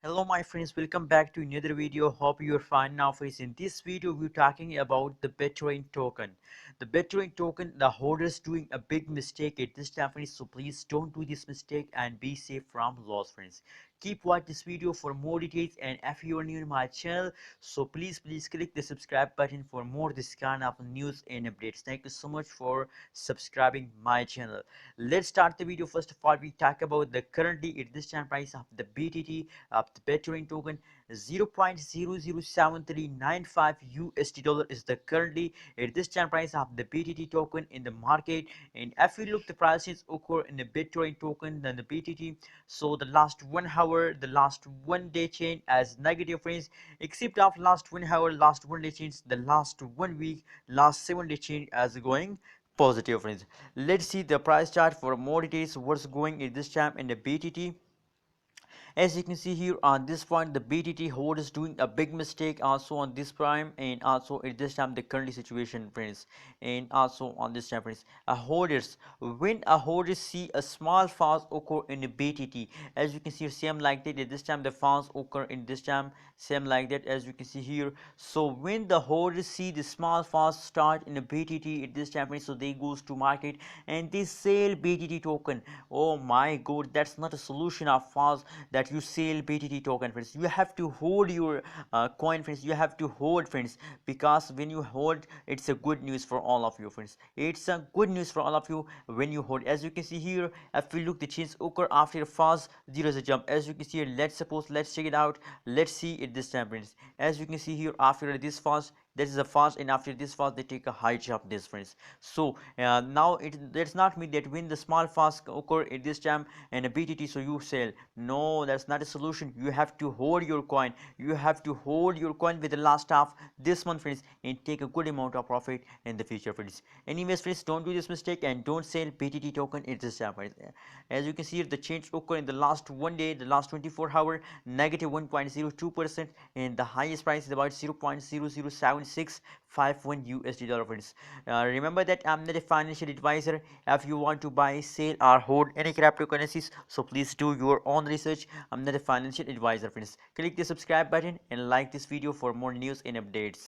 Hello my friends, welcome back to another video. Hope you're fine now friends. In this video we're talking about the Bittorrent token. The Bittorrent token, the holders doing a big mistake at this time friends, so please don't do this mistake and be safe from loss friends. Keep watch this video for more details, and if you are new to my channel, so please click the subscribe button for more this kind of news and updates. Thank you so much for subscribing my channel. Let's start the video. First of all, we talk about the currently at this time price of the BTT of the Bittorrent token. 0.007395 USD dollar is the currently at this time price of the BTT token in the market. And if you look the prices occur in the Bittorrent token than the BTT, so the last 1 hour, the last 1 day change as negative friends, except of last 1 hour, last 1 day change, the last 1 week, last 7 day change as going positive friends. Let's see the price chart for more details what's going at this time in the BTT. As you can see here on this point, the BTT hold is doing a big mistake also on this prime, and also at this time the currently situation friends, and also on this time friends, a holders, when a holders see a small falls occur in the BTT, as you can see same like that at this time the falls occur in this time same like that as you can see here. So when the holders see the small falls start in the BTT at this time friends, so they goes to market and they sell BTT token. Oh my god, that's not a solution of falls that you sell BTT token friends. You have to hold your coin friends, you have to hold friends, because when you hold it's a good news for all of you friends, it's a good news for all of you when you hold. As you can see here, if we look the change occur after a falls, there is a jump. As you can see here, let's check it out. Let's see it this time friends. As you can see here, after this falls, this is a fast, and after this fast they take a high jump this friends. So now it does not mean that when the small fast occur at this time and a BTT, so you sell. No, that's not a solution. You have to hold your coin, you have to hold your coin with the last half this month friends, and take a good amount of profit in the future friends. Anyways friends, don't do this mistake and don't sell BTT token at this time friends. As you can see here, the change occur in the last 1 day, the last 24 hour, negative 1.02%, and the highest price is about 0.007651 USD dollar friends. Remember that I'm not a financial advisor. If you want to buy, sell or hold any cryptocurrencies, so please do your own research. I'm not a financial advisor friends. Click the subscribe button and like this video for more news and updates.